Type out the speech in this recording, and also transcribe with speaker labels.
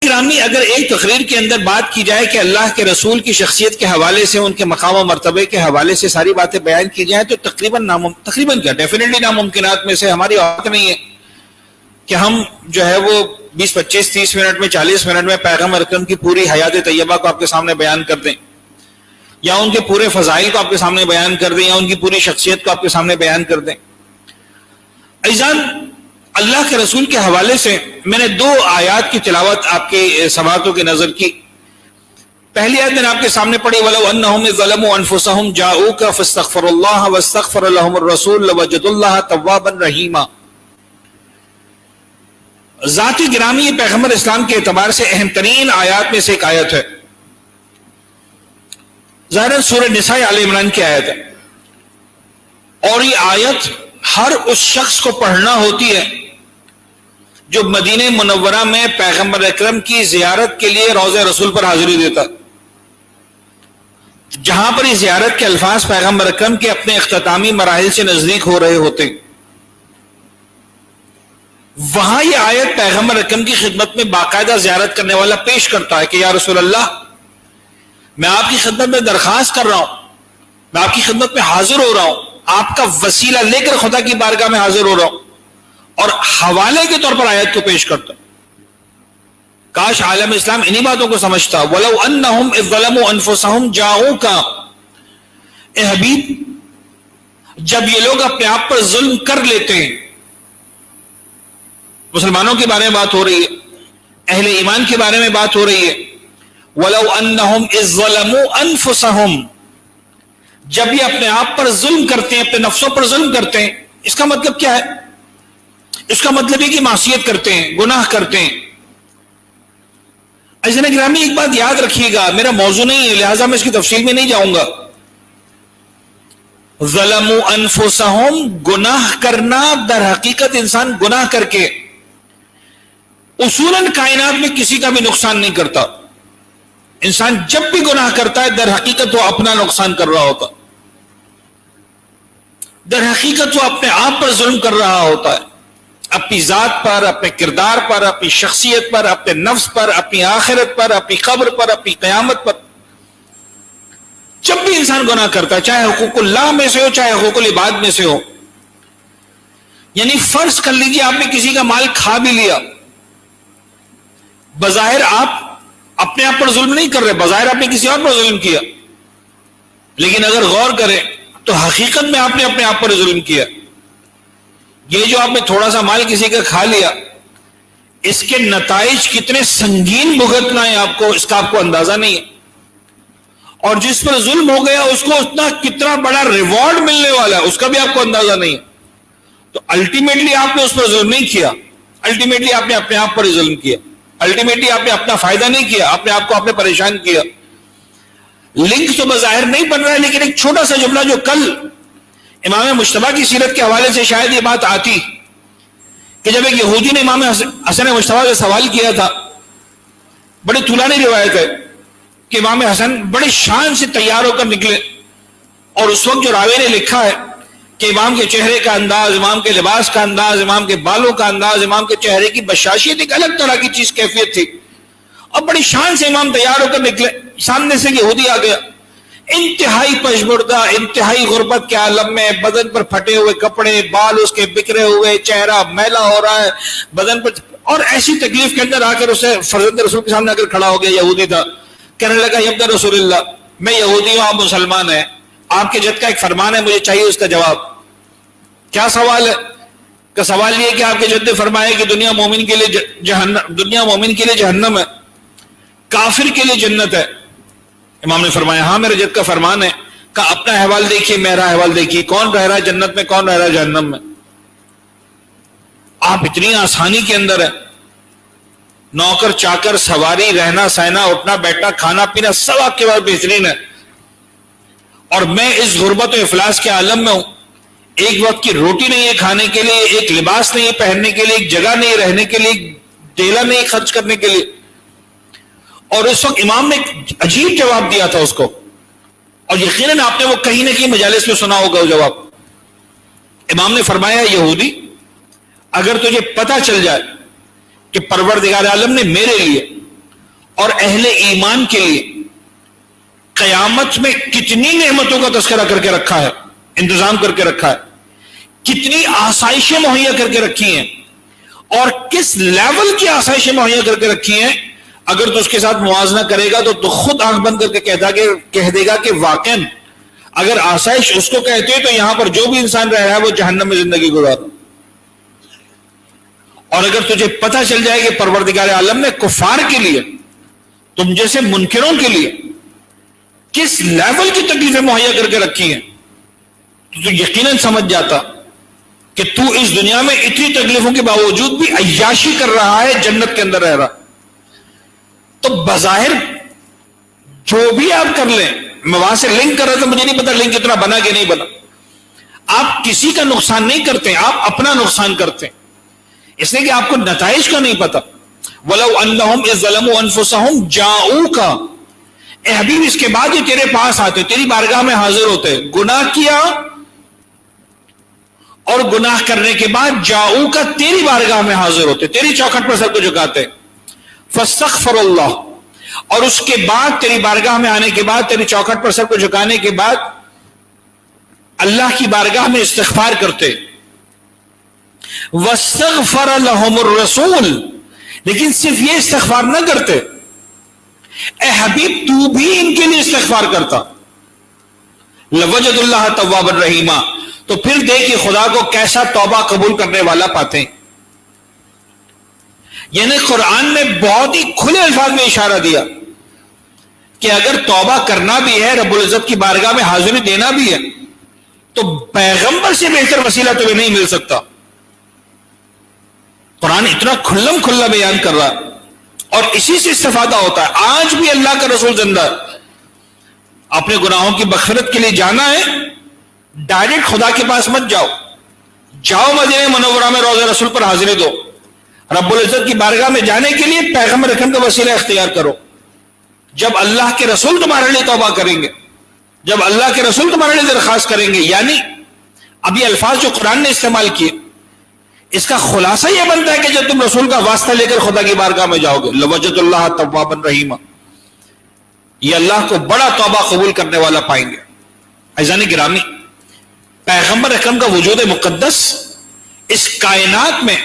Speaker 1: گرامی، اگر ایک تقریر کے اندر بات کی جائے کہ اللہ کے رسول کی شخصیت کے حوالے سے، ان کے مقام و مرتبے کے حوالے سے ساری باتیں بیان کی جائیں تو تقریباً کیا ڈیفینیٹلی ناممکنات میں سے ہماری عادت نہیں ہے کہ ہم جو ہے وہ 20 25 30 منٹ میں 40 منٹ میں پیغمبر اکرم کی پوری حیات طیبہ کو آپ کے سامنے بیان کر دیں، یا ان کے پورے فضائل کو آپ کے سامنے بیان کر دیں، یا ان کی پوری شخصیت کو آپ کے سامنے بیان کر دیں۔ عزیزان، اللہ کے رسول کے حوالے سے میں نے 2 آیات کی تلاوت آپ کے سماعتوں کے نظر کی۔ پہلی آیت میں نے آپ کے سامنے پڑھی، وَلَوْ أَنَّهُمْ ظَلَمُوا أَنفُسَهُمْ جَاءُوكَ فَاسْتَغْفَرُوا اللَّهَ وَاسْتَغْفَرَ لَهُمُ الرَّسُولُ لَوَجَدُوا اللَّهَ تَوَّابًا رَحِيمًا۔ ذاتی گرامی پیغمبر اسلام کے اعتبار سے اہم ترین آیات میں سے ایک آیت ہے۔ ظاہراً سورہ نساء آل عمران کی آیت ہے، اور یہ آیت ہر اس شخص کو پڑھنا ہوتی ہے جو مدینہ منورہ میں پیغمبر اکرم کی زیارت کے لیے روضہ رسول پر حاضری دیتا، جہاں پر یہ زیارت کے الفاظ پیغمبر اکرم کے اپنے اختتامی مراحل سے نزدیک ہو رہے ہوتے، وہاں یہ آیت پیغمبر اکرم کی خدمت میں باقاعدہ زیارت کرنے والا پیش کرتا ہے کہ یا رسول اللہ، میں آپ کی خدمت میں درخواست کر رہا ہوں، میں آپ کی خدمت میں حاضر ہو رہا ہوں، آپ کا وسیلہ لے کر خدا کی بارگاہ میں حاضر ہو رہا ہوں، اور حوالے کے طور پر آیت کو پیش کرتا۔ کاش عالم اسلام انہی باتوں کو سمجھتا۔ وَلَوْ أَنَّهُمْ إِذْ ظَلَمُوا أَنفُسَهُمْ جَاءُوكَ، اے حبیب، جب یہ لوگ اپنے آپ پر ظلم کر لیتے ہیں، مسلمانوں کے بارے میں بات ہو رہی ہے، اہل ایمان کے بارے میں بات ہو رہی ہے، وَلَوْ أَنَّهُمْ إِذْ ظَلَمُوا أَنفُسَهُمْ، جب یہ اپنے آپ پر ظلم کرتے ہیں، اپنے نفسوں پر ظلم کرتے ہیں، اس کا مطلب کیا ہے؟ اس کا مطلب ہے کہ معصیت کرتے ہیں، گناہ کرتے ہیں۔ عزیزان گرامی، ایک بات یاد رکھیے گا، میرا موضوع نہیں ہے لہٰذا میں اس کی تفصیل میں نہیں جاؤں گا۔ ظلموا انفسہم، گناہ کرنا، در حقیقت انسان گناہ کر کے اصولاً کائنات میں کسی کا بھی نقصان نہیں کرتا۔ انسان جب بھی گناہ کرتا ہے در حقیقت وہ اپنا نقصان کر رہا ہوتا، در حقیقت وہ اپنے آپ پر ظلم کر رہا ہوتا ہے، اپنی ذات پر، اپنے کردار پر، اپنی شخصیت پر، اپنے نفس پر، اپنی آخرت پر، اپنی قبر پر، اپنی قیامت پر۔ جب بھی انسان گناہ کرتا ہے، چاہے حقوق اللہ میں سے ہو، چاہے حقوق العباد میں سے ہو، یعنی فرض کر لیجیے آپ نے کسی کا مال کھا بھی لیا، بظاہر آپ اپنے آپ پر ظلم نہیں کر رہے، بظاہر آپ نے کسی اور پر ظلم کیا، لیکن اگر غور کریں تو حقیقت میں آپ نے اپنے آپ پر ظلم کیا۔ یہ جو آپ نے تھوڑا سا مال کسی کا کھا لیا، اس کے نتائج کتنے سنگین بھگتنا ہے آپ کو، اس کا آپ کو اندازہ نہیں ہے، اور جس پر ظلم ہو گیا اس کو کتنا بڑا ریوارڈ ملنے والا ہے اس کا بھی آپ کو اندازہ نہیں ہے۔ تو الٹیمیٹلی آپ نے اس پر ظلم نہیں کیا، الٹیمیٹلی آپ نے اپنے آپ پر ہی ظلم کیا، الٹیمیٹلی آپ نے اپنا فائدہ نہیں کیا، آپ نے آپ کو آپ نے پریشان کیا۔ لنک تو بظاہر نہیں بن رہا ہے، لیکن ایک چھوٹا سا جملہ جو کل امام مجتبیٰ کی سیرت کے حوالے سے شاید یہ بات آتی کہ جب ایک یہودی نے امام حسن مجتبیٰ سے سوال کیا تھا، بڑی طولانی روایت ہے کہ امام حسن بڑے شان سے تیار ہو کر نکلے، اور اس وقت جو راوی نے لکھا ہے کہ امام کے چہرے کا انداز، امام کے لباس کا انداز، امام کے بالوں کا انداز، امام کے چہرے کی بشاشیت ایک الگ طرح کی چیز کیفیت تھی، اور بڑی شان سے امام تیار ہو کر نکلے، سامنے سے یہودی آ گیا، انتہائی پشمردہ، انتہائی غربت کے عالم میں، بدن پر پھٹے ہوئے کپڑے، بال اس کے بکھرے ہوئے، چہرہ میلا ہو رہا ہے بدن پر، اور ایسی تکلیف کے اندر آ کر اسے فرزند رسول کے سامنے آ کر کھڑا ہو گیا، یہودی تھا، کہنے لگا یا ابن رسول اللہ، میں یہودی ہوں، آپ مسلمان ہیں، آپ کے جد کا ایک فرمان ہے، مجھے چاہیے اس کا جواب۔ کیا سوال ہے؟ کہ سوال یہ کہ آپ کے جد نے فرمایا کہ دنیا مومن کے لیے جہنم ہے، کافر کے لیے جنت ہے۔ امام نے فرمایا ہاں میرے جد کا فرمان ہے۔ کہ اپنا احوال دیکھیے، میرا احوال دیکھیے، کون رہ رہا ہے جنت میں، کون رہ رہا ہے جہنم میں؟ آپ اتنی آسانی کے اندر ہیں، نوکر چاکر، سواری، رہنا سہنا، اٹھنا بیٹھنا، کھانا پینا سب آپ کے بعد بہترین ہے، اور میں اس غربت و افلاس کے عالم میں ہوں، ایک وقت کی روٹی نہیں ہے کھانے کے لیے، ایک لباس نہیں ہے پہننے کے لیے، ایک جگہ نہیں ہے رہنے کے لیے، ایک ڈیلا نہیں ہے خرچ کرنے کے لیے۔ اور اس وقت امام نے ایک عجیب جواب دیا تھا اس کو، اور یقیناً آپ نے وہ کہیں نہ کہیں مجالس میں سنا ہوگا وہ جواب۔ امام نے فرمایا یہودی، اگر تجھے پتہ چل جائے کہ پروردگار عالم نے میرے لیے اور اہل ایمان کے لیے قیامت میں کتنی نعمتوں کا تذکرہ کر کے رکھا ہے، انتظام کر کے رکھا ہے، کتنی آسائشیں مہیا کر کے رکھی ہیں، اور کس لیول کی آسائشیں مہیا کر کے رکھی ہیں، اگر تو اس کے ساتھ موازنہ کرے گا تو خود آنکھ بند کر کے کہہ دے گا کہ واقعاً اگر آسائش اس کو کہتے ہیں تو یہاں پر جو بھی انسان رہ رہا ہے وہ جہنم میں زندگی گزارا. اور اگر تجھے پتہ چل جائے کہ پروردگار عالم نے کفار کے لیے، تم جیسے منکروں کے لیے کس لیول کی تکلیفیں مہیا کر کے رکھی ہیں، تو یقیناً سمجھ جاتا کہ تو اس دنیا میں اتنی تکلیفوں کے باوجود بھی عیاشی کر رہا ہے، جنت کے اندر رہ رہا. تو بظاہر جو بھی آپ کر لیں، میں وہاں سے لنک کر رہا تھا، مجھے نہیں پتا لنک اتنا بنا کہ نہیں بنا. آپ کسی کا نقصان نہیں کرتے، آپ اپنا نقصان کرتے، اس لیے کہ آپ کو نتائج کا نہیں پتا. وَلَوْ أَنَّهُمْ إِذْ ظَلَمُوا أَنفُسَهُمْ جَاءُوكَ، اے حبیب اس کے بعد یہ تیرے پاس آتے، تیری بارگاہ میں حاضر ہوتے، گناہ کیا اور گناہ کرنے کے بعد جاؤوکا تیری بارگاہ میں حاضر ہوتے، تیری چوکھٹ پر سر کو جھکاتے. فاستغفر اللہ، اور اس کے بعد تیری بارگاہ میں آنے کے بعد، تیری چوکھٹ پر سر کو جھکانے کے بعد اللہ کی بارگاہ میں استغفار کرتے. واستغفر لهم الرسول، لیکن صرف یہ استغفار نہ کرتے، اے حبیب تو بھی ان کے لیے استغفار کرتا. لوجد اللہ توابا رحیما، تو پھر دیکھیے خدا کو کیسا توبہ قبول کرنے والا پاتے ہیں. یعنی قرآن نے بہت ہی کھلے الفاظ میں اشارہ دیا کہ اگر توبہ کرنا بھی ہے، رب العزت کی بارگاہ میں حاضری دینا بھی ہے، تو پیغمبر سے بہتر وسیلہ تمہیں نہیں مل سکتا. قرآن اتنا کھلم کھلا بیان کر رہا اور اسی سے استفادہ ہوتا ہے. آج بھی اللہ کا رسول زندہ ہے. اپنے گناہوں کی مغفرت کے لیے جانا ہے، ڈائریکٹ خدا کے پاس مت جاؤ، جاؤ مدینہ منورہ میں روضہ رسول پر حاضری دو. رب العزت کی بارگاہ میں جانے کے لیے پیغمبر اکرم کا وسیلہ اختیار کرو. جب اللہ کے رسول تمہارے لیے توبہ کریں گے، جب اللہ کے رسول تمہارے لیے درخواست کریں گے، یعنی اب یہ الفاظ جو قرآن نے استعمال کیے، اس کا خلاصہ یہ بنتا ہے کہ جب تم رسول کا واسطہ لے کر خدا کی بارگاہ میں جاؤ گے، لوجد اللہ توابا رحیما، یہ اللہ کو بڑا توبہ قبول کرنے والا پائیں گے. عزیزان گرامی، پیغمبر اکرم کا وجود مقدس اس کائنات میں